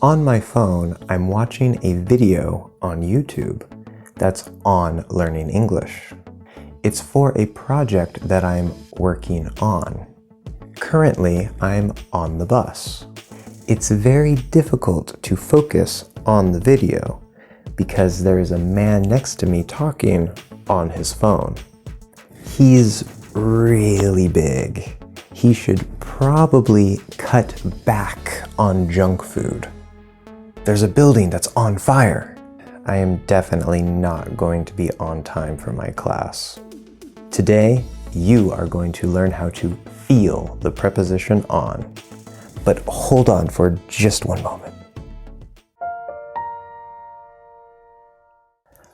On my phone, I'm watching a video on YouTube that's on learning English. It's for a project that I'm working on. Currently, I'm on the bus. It's very difficult to focus on the video because there is a man next to me talking on his phone. He's really big. He should probably cut back on junk food. There's a building that's on fire. I am definitely not going to be on time for my class. Today, you are going to learn how to feel the preposition on. But hold on for just one moment.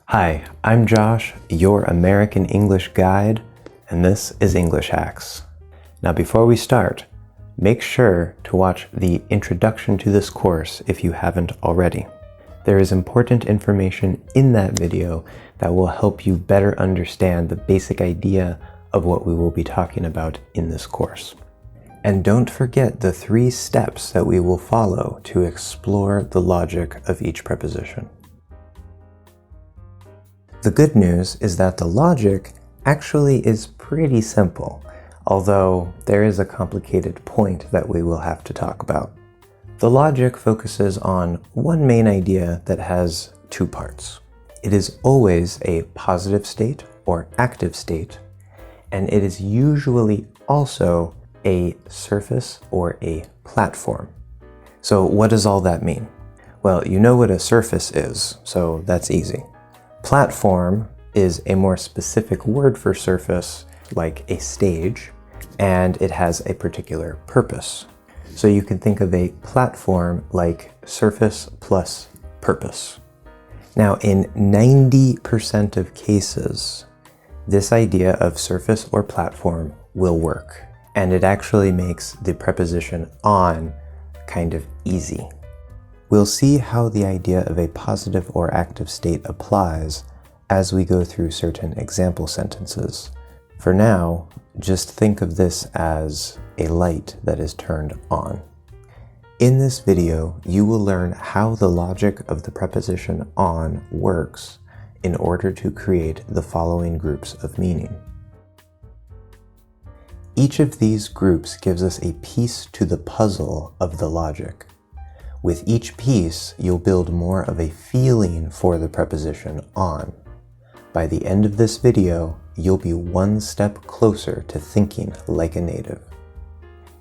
Hi, I'm Josh, your American English guide, and this is English Hacks. Now before we start, make sure to watch the introduction to this course if you haven't already. There is important information in that video that will help you better understand the basic idea of what we will be talking about in this course. And don't forget the 3 steps that we will follow to explore the logic of each preposition. The good news is that the logic actually is pretty simple, although there is a complicated point that we will have to talk about. The logic focuses on one main idea that has 2 parts. It is always a positive state or active state, and it is usually also a surface or a platform. So what does all that mean? Well, you know what a surface is, so that's easy. Platform is a more specific word for surface, like a stage, and it has a particular purpose. So you can think of a platform like surface plus purpose. Now, in 90% of cases, this idea of surface or platform will work, and it actually makes the preposition on kind of easy. We'll see how the idea of a positive or active state applies as we go through certain example sentences. For now, just think of this as a light that is turned on. In this video, you will learn how the logic of the preposition on works in order to create the following groups of meaning. Each of these groups gives us a piece to the puzzle of the logic. With each piece, you'll build more of a feeling for the preposition on. By the end of this video, you'll be one step closer to thinking like a native.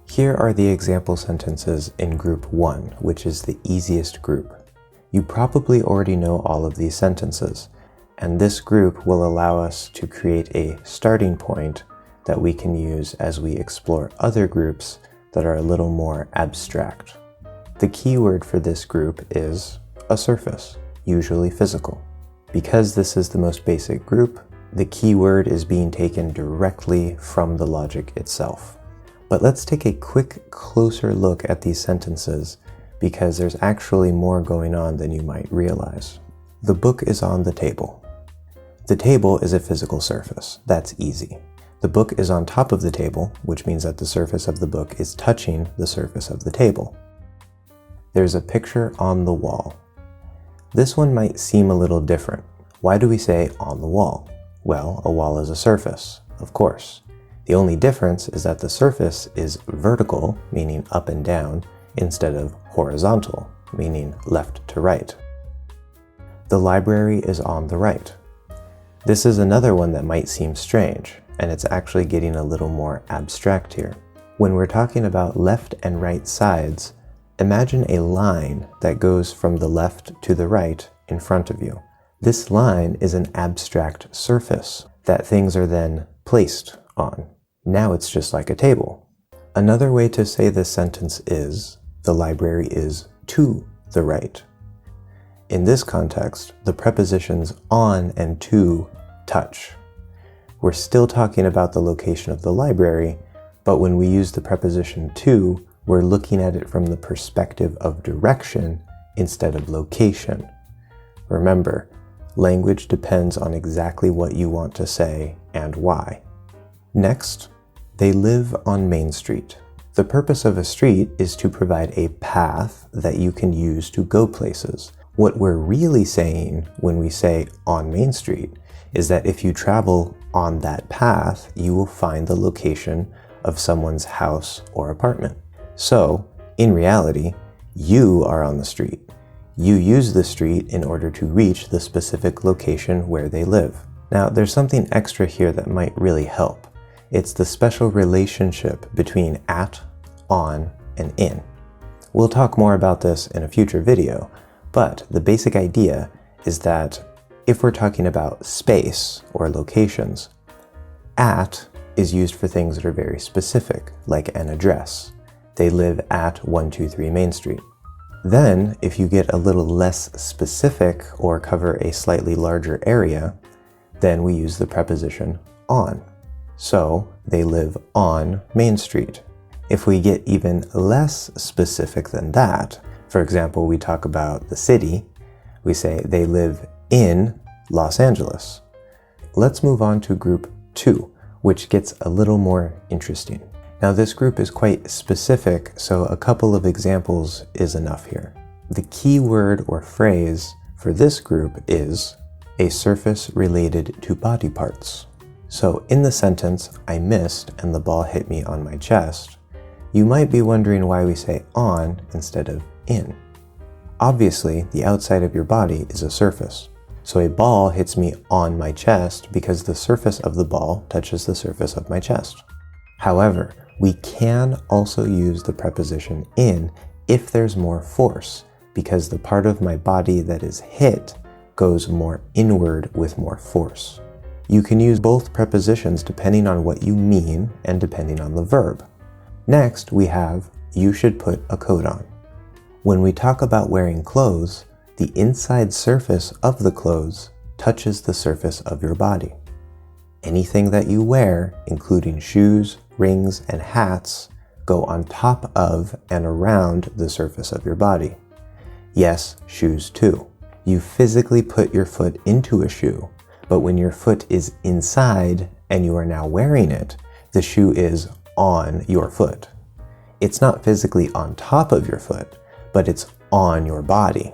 Here are the example sentences in group 1, which is the easiest group. You probably already know all of these sentences, and this group will allow us to create a starting point that we can use as we explore other groups that are a little more abstract. The key word for this group is a surface, usually physical. Because this is the most basic group, the key word is being taken directly from the logic itself. But let's take a quick, closer look at these sentences because there's actually more going on than you might realize. The book is on the table. The table is a physical surface. That's easy. The book is on top of the table, which means that the surface of the book is touching the surface of the table. There's a picture on the wall. This one might seem a little different. Why do we say on the wall? Well, a wall is a surface, of course. The only difference is that the surface is vertical, meaning up and down, instead of horizontal, meaning left to right. The library is on the right. This is another one that might seem strange, and it's actually getting a little more abstract here. When we're talking about left and right sides, imagine a line that goes from the left to the right in front of you. This line is an abstract surface that things are then placed on. Now it's just like a table. Another way to say this sentence is, the library is to the right. In this context, the prepositions on and to touch. We're still talking about the location of the library, but when we use the preposition to, we're looking at it from the perspective of direction instead of location. Remember, language depends on exactly what you want to say and why. Next, they live on Main Street. The purpose of a street is to provide a path that you can use to go places. What we're really saying when we say on Main Street is that if you travel on that path, you will find the location of someone's house or apartment. So, in reality, you are on the street. You use the street in order to reach the specific location where they live. Now, there's something extra here that might really help. It's the special relationship between at, on, and in. We'll talk more about this in a future video, but the basic idea is that if we're talking about space or locations, at is used for things that are very specific, like an address. They live at 123 Main Street. Then, if you get a little less specific or cover a slightly larger area, then we use the preposition on. So, they live on Main Street. If we get even less specific than that, for example, we talk about the city, we say they live in Los Angeles. Let's move on to group 2, which gets a little more interesting. Now this group is quite specific, so a couple of examples is enough here. The key word or phrase for this group is a surface related to body parts. So in the sentence, I missed and the ball hit me on my chest, you might be wondering why we say on instead of in. Obviously, the outside of your body is a surface. So a ball hits me on my chest because the surface of the ball touches the surface of my chest. However, we can also use the preposition in if there's more force, because the part of my body that is hit goes more inward with more force. You can use both prepositions depending on what you mean and depending on the verb. Next, we have you should put a coat on. When we talk about wearing clothes, the inside surface of the clothes touches the surface of your body. Anything that you wear, including shoes, rings, and hats, go on top of and around the surface of your body. Yes, shoes too. You physically put your foot into a shoe, but when your foot is inside and you are now wearing it, the shoe is on your foot. It's not physically on top of your foot, but it's on your body.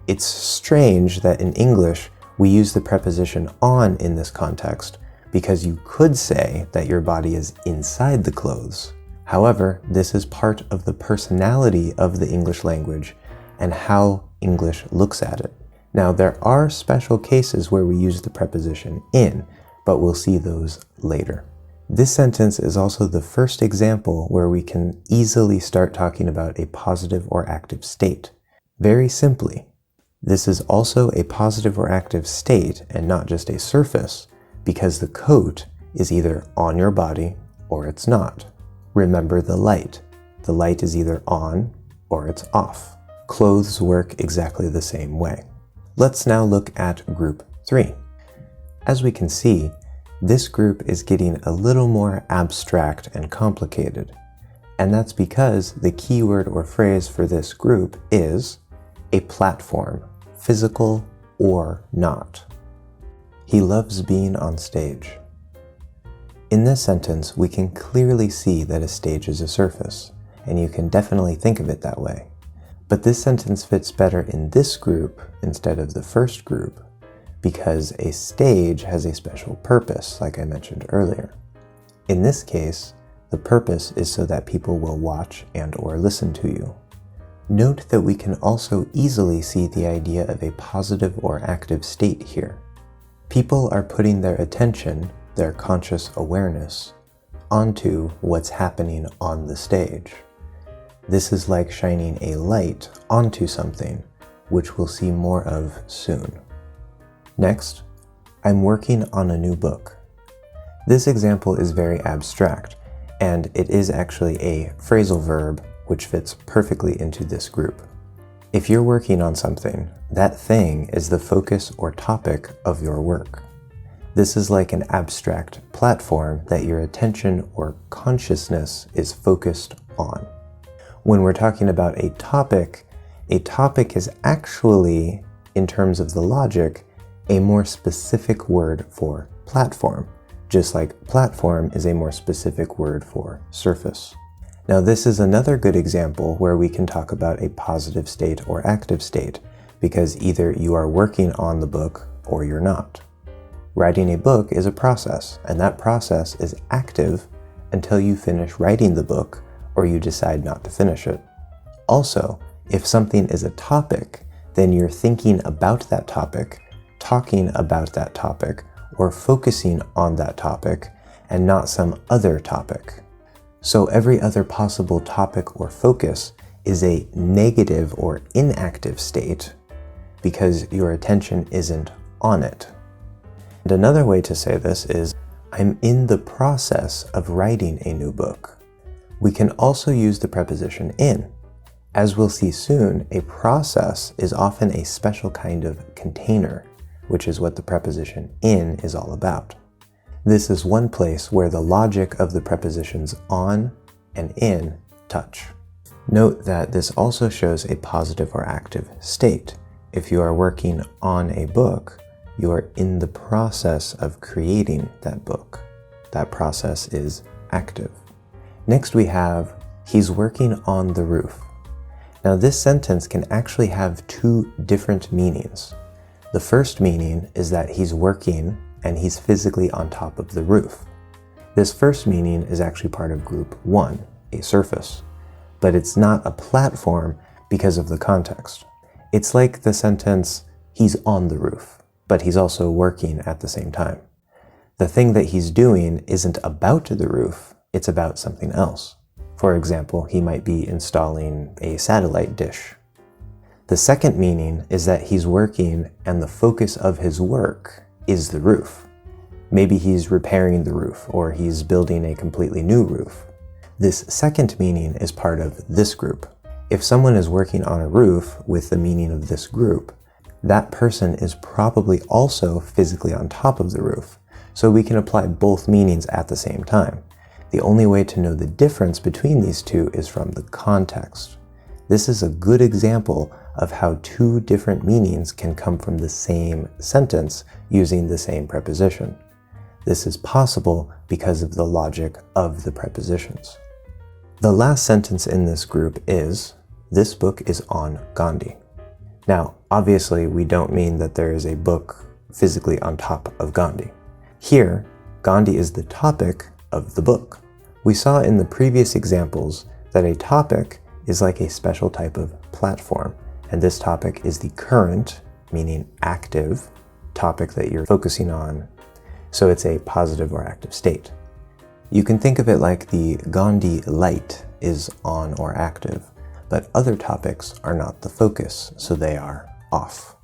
It's strange that in English we use the preposition on in this context because you could say that your body is inside the clothes. However, this is part of the personality of the English language and how English looks at it. Now, there are special cases where we use the preposition in, but we'll see those later. This sentence is also the first example where we can easily start talking about a positive or active state. Very simply, this is also a positive or active state and not just a surface, because the coat is either on your body or it's not. Remember the light. The light is either on or it's off. Clothes work exactly the same way. Let's now look at group 3. As we can see, this group is getting a little more abstract and complicated, and that's because the keyword or phrase for this group is a platform, physical or not. He loves being on stage. In this sentence, we can clearly see that a stage is a surface, and you can definitely think of it that way. But this sentence fits better in this group instead of the first group, because a stage has a special purpose, like I mentioned earlier. In this case, the purpose is so that people will watch and or listen to you. Note that we can also easily see the idea of a positive or active state here. People are putting their attention, their conscious awareness, onto what's happening on the stage. This is like shining a light onto something, which we'll see more of soon. Next, I'm working on a new book. This example is very abstract, and it is actually a phrasal verb which fits perfectly into this group. If you're working on something, that thing is the focus or topic of your work. This is like an abstract platform that your attention or consciousness is focused on. When we're talking about a topic is actually, in terms of the logic, a more specific word for platform, just like platform is a more specific word for surface. Now this is another good example where we can talk about a positive state or active state, because either you are working on the book or you're not. Writing a book is a process, and that process is active until you finish writing the book or you decide not to finish it. Also, if something is a topic, then you're thinking about that topic, talking about that topic, or focusing on that topic, and not some other topic. So every other possible topic or focus is a negative or inactive state because your attention isn't on it. And another way to say this is, I'm in the process of writing a new book. We can also use the preposition in. As we'll see soon, a process is often a special kind of container, which is what the preposition in is all about. This is one place where the logic of the prepositions on and in touch. Note that this also shows a positive or active state. If you are working on a book, you are in the process of creating that book. That process is active. Next we have, he's working on the roof. Now this sentence can actually have two different meanings. The first meaning is that he's working and he's physically on top of the roof. This first meaning is actually part of group 1, a surface, but it's not a platform because of the context. It's like the sentence, he's on the roof, but he's also working at the same time. The thing that he's doing isn't about the roof, it's about something else. For example, he might be installing a satellite dish. The second meaning is that he's working and the focus of his work is the roof. Maybe he's repairing the roof or he's building a completely new roof. This second meaning is part of this group. If someone is working on a roof with the meaning of this group, that person is probably also physically on top of the roof. So we can apply both meanings at the same time. The only way to know the difference between these two is from the context. This is a good example of how two different meanings can come from the same sentence using the same preposition. This is possible because of the logic of the prepositions. The last sentence in this group is, this book is on Gandhi. Now, obviously, we don't mean that there is a book physically on top of Gandhi. Here, Gandhi is the topic of the book. We saw in the previous examples that a topic is like a special type of platform, and this topic is the current, meaning active, topic that you're focusing on, so it's a positive or active state. You can think of it like the Gandhi light is on or active, but other topics are not the focus, so they are off.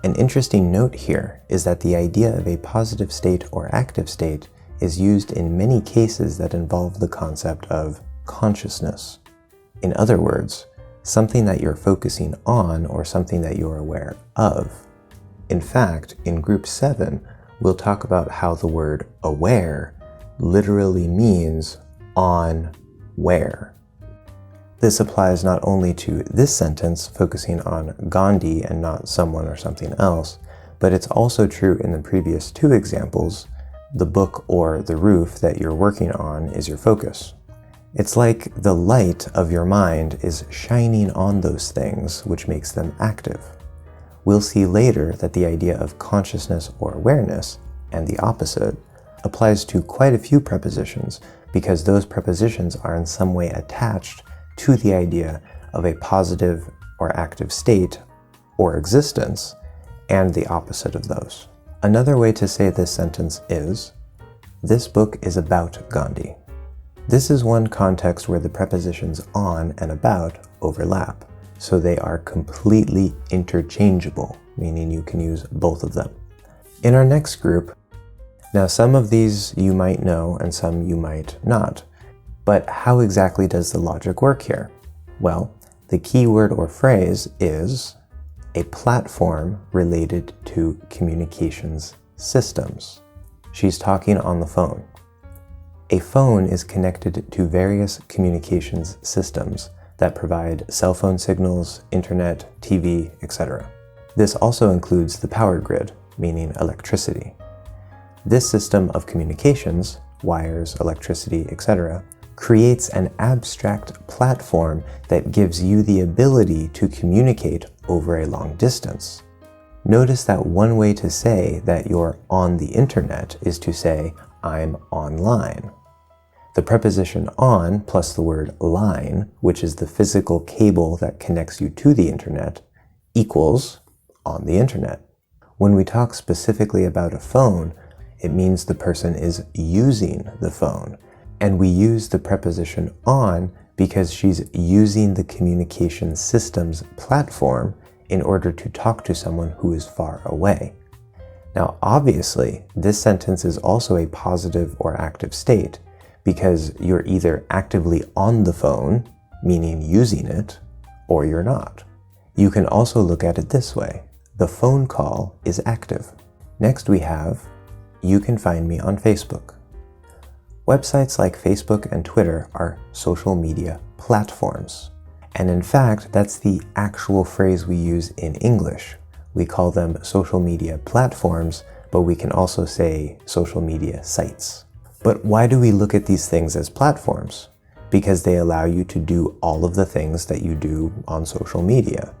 An interesting note here is that the idea of a positive state or active state is used in many cases that involve the concept of consciousness. In other words, something that you're focusing on or something that you're aware of. In fact, in group 7, we'll talk about how the word aware literally means on where. This applies not only to this sentence, focusing on Gandhi and not someone or something else, but it's also true in the previous two examples. The book or the roof that you're working on is your focus. It's like the light of your mind is shining on those things, which makes them active. We'll see later that the idea of consciousness or awareness, and the opposite, applies to quite a few prepositions because those prepositions are in some way attached to the idea of a positive or active state or existence, and the opposite of those. Another way to say this sentence is, this book is about Gandhi. This is one context where the prepositions on and about overlap, so they are completely interchangeable, meaning you can use both of them. In our next group, now some of these you might know and some you might not, but how exactly does the logic work here? Well, the key word or phrase is a platform related to communications systems. She's talking on the phone. A phone is connected to various communications systems that provide cell phone signals, internet, TV, etc. This also includes the power grid, meaning electricity. This system of communications, wires, electricity, etc., creates an abstract platform that gives you the ability to communicate over a long distance. Notice that one way to say that you're on the internet is to say, I'm online. The preposition on plus the word line, which is the physical cable that connects you to the internet, equals on the internet. When we talk specifically about a phone, it means the person is using the phone. And we use the preposition on because she's using the communication system's platform in order to talk to someone who is far away. Now, obviously, this sentence is also a positive or active state because you're either actively on the phone, meaning using it, or you're not. You can also look at it this way. The phone call is active. Next we have, you can find me on Facebook. Websites like Facebook and Twitter are social media platforms. And in fact, that's the actual phrase we use in English. We call them social media platforms, but we can also say social media sites. But why do we look at these things as platforms? Because they allow you to do all of the things that you do on social media.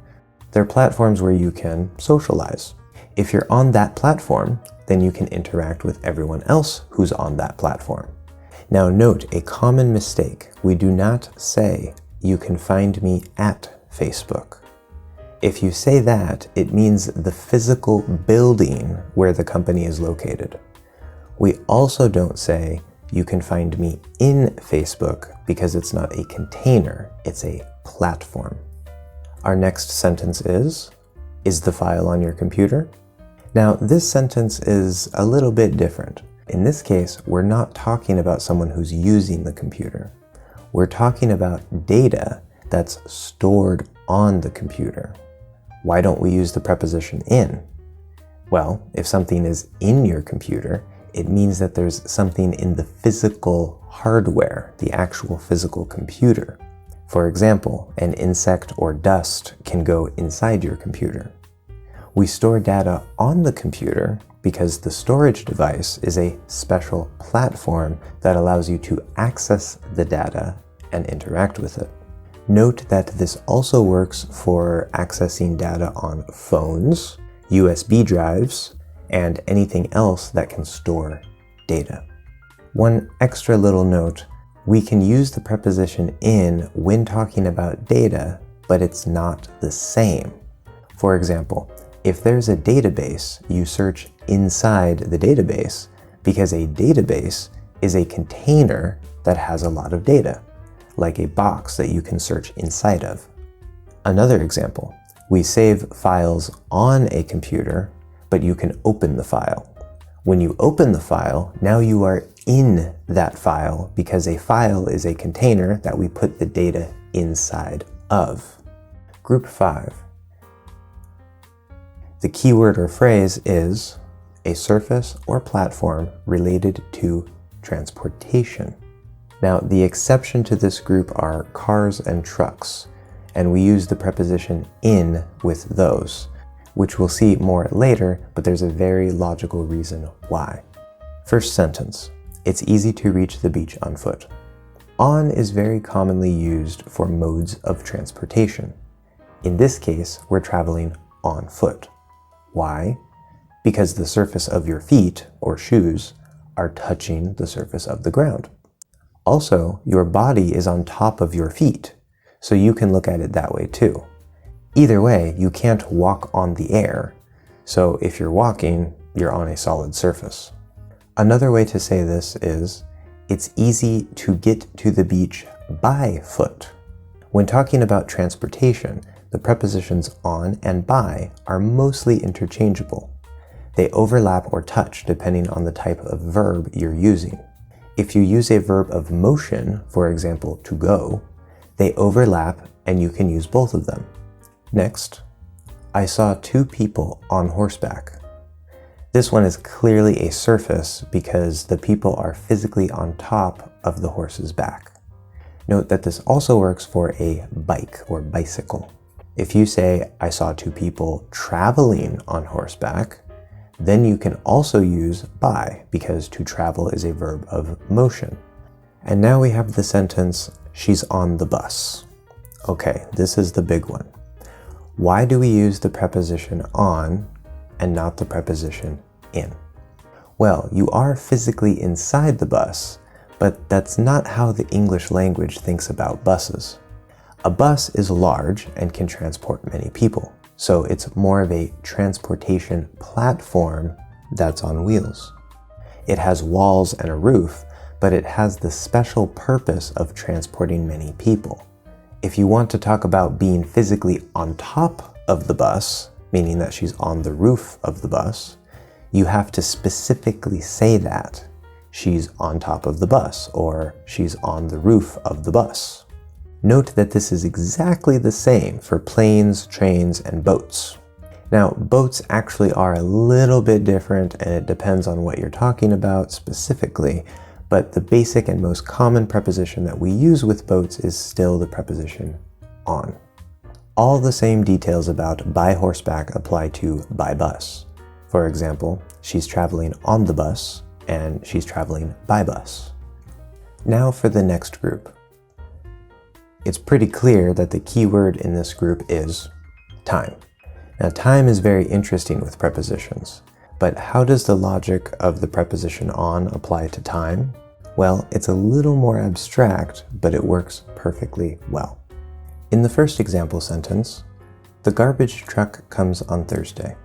They're platforms where you can socialize. If you're on that platform, then you can interact with everyone else who's on that platform. Now note a common mistake. We do not say, you can find me at Facebook. If you say that, it means the physical building where the company is located. We also don't say, you can find me in Facebook because it's not a container, it's a platform. Our next sentence is the file on your computer? Now, this sentence is a little bit different. In this case, we're not talking about someone who's using the computer. We're talking about data that's stored on the computer. Why don't we use the preposition in? Well, if something is in your computer, it means that there's something in the physical hardware, the actual physical computer. For example, an insect or dust can go inside your computer. We store data on the computer because the storage device is a special platform that allows you to access the data and interact with it. Note that this also works for accessing data on phones, USB drives, and anything else that can store data. One extra little note, we can use the preposition in when talking about data, but it's not the same. For example, if there's a database, you search inside the database because a database is a container that has a lot of data, like a box that you can search inside of. Another example, we save files on a computer, but you can open the file. When you open the file, now you are in that file because a file is a container that we put the data inside of. Group 5. The keyword or phrase is a surface or platform related to transportation. Now, the exception to this group are cars and trucks, and we use the preposition in with those, which we'll see more later, but there's a very logical reason why. First sentence, it's easy to reach the beach on foot. On is very commonly used for modes of transportation. In this case, we're traveling on foot. Why? Because the surface of your feet, or shoes, are touching the surface of the ground. Also, your body is on top of your feet, so you can look at it that way too. Either way, you can't walk on the air, so if you're walking, you're on a solid surface. Another way to say this is, it's easy to get to the beach by foot. When talking about transportation, the prepositions on and by are mostly interchangeable. They overlap or touch depending on the type of verb you're using. If you use a verb of motion, for example, to go, they overlap and you can use both of them. Next, I saw 2 people on horseback. This one is clearly a surface because the people are physically on top of the horse's back. Note that this also works for a bike or bicycle. If you say, I saw 2 people traveling on horseback, then you can also use by because to travel is a verb of motion. And now we have the sentence, she's on the bus. Okay, this is the big one. Why do we use the preposition on and not the preposition in? Well, you are physically inside the bus, but that's not how the English language thinks about buses. A bus is large and can transport many people, so it's more of a transportation platform that's on wheels. It has walls and a roof, but it has the special purpose of transporting many people. If you want to talk about being physically on top of the bus, meaning that she's on the roof of the bus, you have to specifically say that. She's on top of the bus, or she's on the roof of the bus. Note that this is exactly the same for planes, trains, and boats. Now, boats actually are a little bit different, and it depends on what you're talking about specifically, but the basic and most common preposition that we use with boats is still the preposition on. All the same details about by horseback apply to by bus. For example, she's traveling on the bus and she's traveling by bus. Now for the next group. It's pretty clear that the key word in this group is time. Now, time is very interesting with prepositions. But how does the logic of the preposition on apply to time? Well, it's a little more abstract, but it works perfectly well. In the first example sentence, the garbage truck comes on Thursday.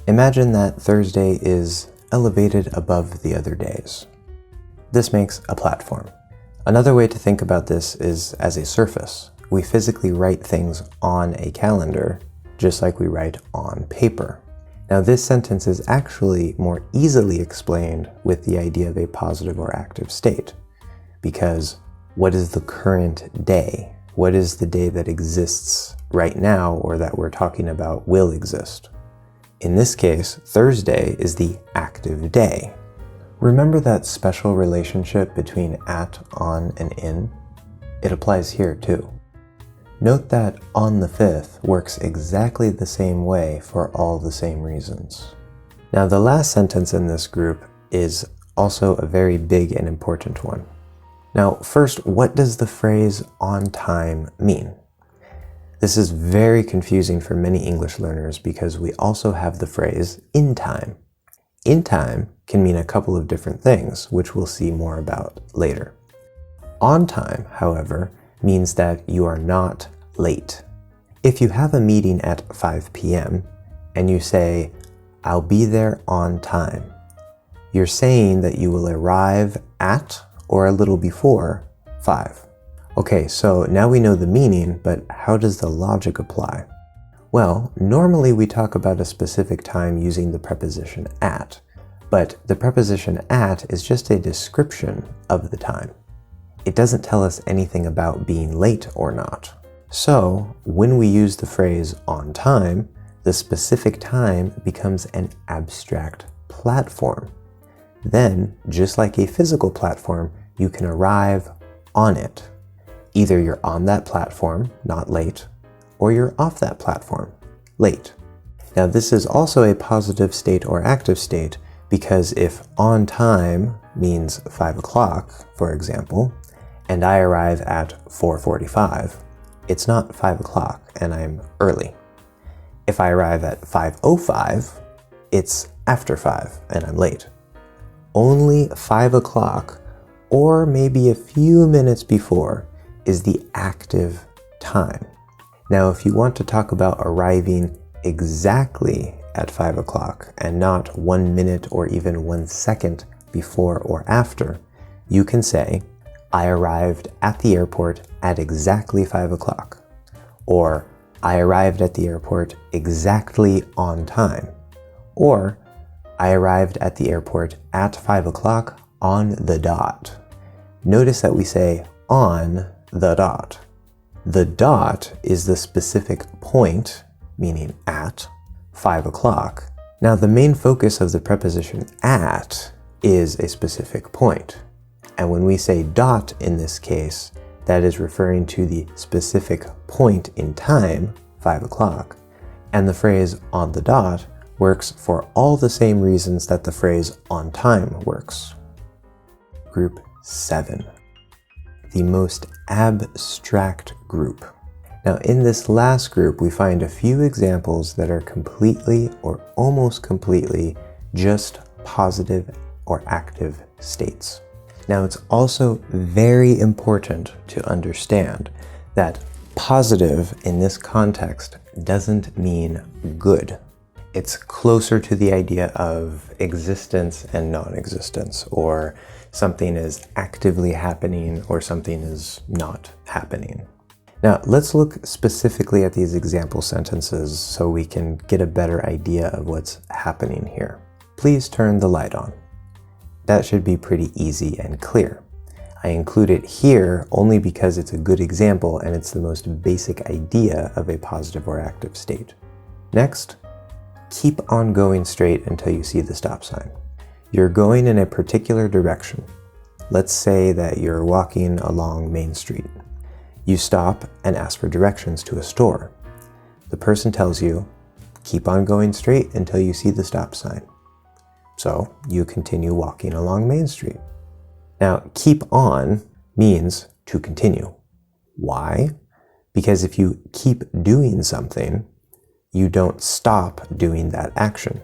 Imagine that Thursday is elevated above the other days. This makes a platform. Another way to think about this is as a surface. We physically write things on a calendar, just like we write on paper. Now, this sentence is actually more easily explained with the idea of a positive or active state. Because what is the current day? What is the day that exists right now or that we're talking about will exist? In this case, Thursday is the active day. Remember that special relationship between at, on, and in? It applies here too. Note that on the 5th works exactly the same way for all the same reasons. Now, the last sentence in this group is also a very big and important one. Now, first, what does the phrase on time mean? This is very confusing for many English learners because we also have the phrase in time. In time can mean a couple of different things, which we'll see more about later. On time, however, means that you are not late. If you have a meeting at 5 p.m. and you say, I'll be there on time, you're saying that you will arrive at or a little before 5. Okay, so now we know the meaning, but how does the logic apply? Well, normally we talk about a specific time using the preposition at, but the preposition at is just a description of the time. It doesn't tell us anything about being late or not. So, when we use the phrase on time, the specific time becomes an abstract platform. Then, just like a physical platform, you can arrive on it. Either you're on that platform, not late, or you're off that platform, late. Now, this is also a positive state or active state because if on time means 5 o'clock, for example, and I arrive at 4:45, it's not 5 o'clock and I'm early. If I arrive at 5:05, it's after 5 and I'm late. Only 5 o'clock, or maybe a few minutes before, is the active time. Now, if you want to talk about arriving exactly at 5 o'clock and not 1 minute or even 1 second before or after, you can say, I arrived at the airport at exactly 5 o'clock. Or, I arrived at the airport exactly on time. Or, I arrived at the airport at 5 o'clock on the dot. Notice that we say on the dot. The dot is the specific point, meaning at 5 o'clock. Now, the main focus of the preposition at is a specific point. And when we say dot in this case, that is referring to the specific point in time, 5 o'clock. And the phrase on the dot works for all the same reasons that the phrase on time works. Group 7. the most abstract group. Now, in this last group, we find a few examples that are completely or almost completely just positive or active states. Now, it's also very important to understand that positive in this context doesn't mean good. It's closer to the idea of existence and non-existence, or something is actively happening or something is not happening. Now, let's look specifically at these example sentences so we can get a better idea of what's happening here. Please turn the light on. That should be pretty easy and clear. I include it here only because it's a good example and it's the most basic idea of a positive or active state. Next, keep on going straight until you see the stop sign. You're going in a particular direction. Let's say that you're walking along Main Street. You stop and ask for directions to a store. The person tells you, keep on going straight until you see the stop sign. So you continue walking along Main Street. Now, keep on means to continue. Why? Because if you keep doing something, you don't stop doing that action.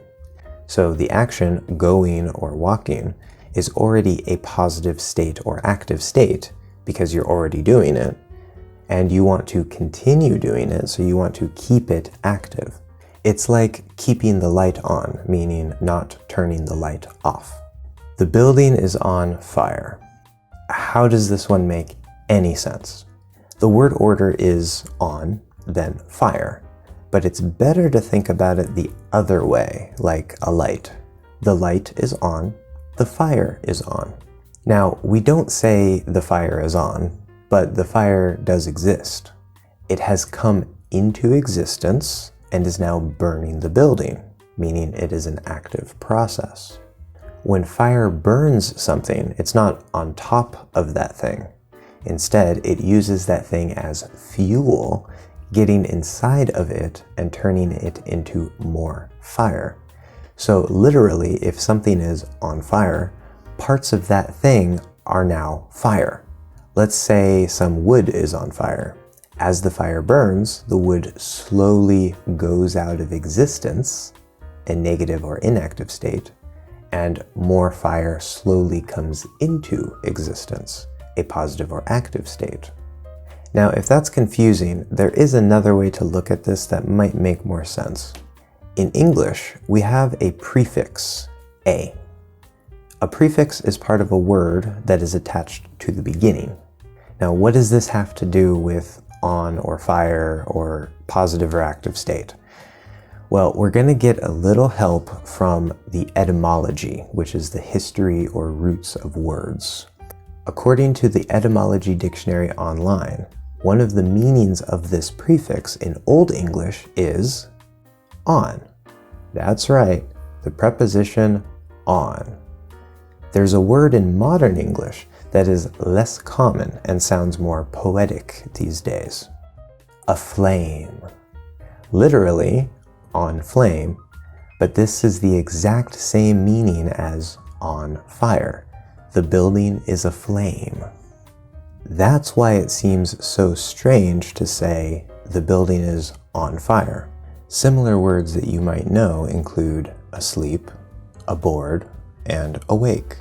So the action, going or walking, is already a positive state or active state because you're already doing it. And you want to continue doing it, so you want to keep it active. It's like keeping the light on, meaning not turning the light off. The building is on fire. How does this one make any sense? The word order is on, then fire. But it's better to think about it the other way, like a light. The light is on, the fire is on. Now, we don't say the fire is on, but the fire does exist. It has come into existence and is now burning the building, meaning it is an active process. When fire burns something, it's not on top of that thing. Instead, it uses that thing as fuel, getting inside of it and turning it into more fire. So literally, if something is on fire, parts of that thing are now fire. Let's say some wood is on fire. As the fire burns, the wood slowly goes out of existence, a negative or inactive state, and more fire slowly comes into existence, a positive or active state. Now, if that's confusing, there is another way to look at this that might make more sense. In English, we have a prefix, a. A prefix is part of a word that is attached to the beginning. Now, what does this have to do with on or fire or positive or active state? Well, we're going to get a little help from the etymology, which is the history or roots of words. According to the Etymology Dictionary online, one of the meanings of this prefix in Old English is on. That's right, the preposition on. There's a word in modern English that is less common and sounds more poetic these days. Aflame. Literally, on flame, but this is the exact same meaning as on fire. The building is aflame. That's why it seems so strange to say the building is on fire. Similar words that you might know include asleep, aboard, and awake.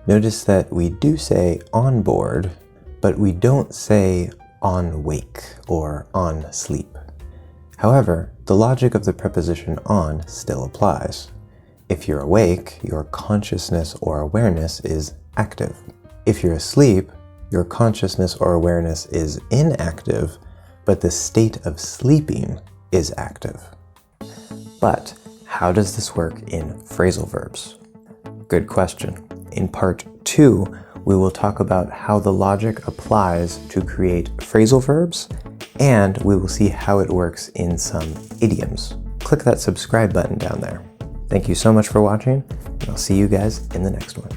Notice that we do say on board, but we don't say on wake or on sleep. However, the logic of the preposition on still applies. If you're awake, your consciousness or awareness is active. If you're asleep, your consciousness or awareness is inactive, but the state of sleeping is active. But how does this work in phrasal verbs? Good question. In part 2, we will talk about how the logic applies to create phrasal verbs, and we will see how it works in some idioms. Click that subscribe button down there. Thank you so much for watching, and I'll see you guys in the next one.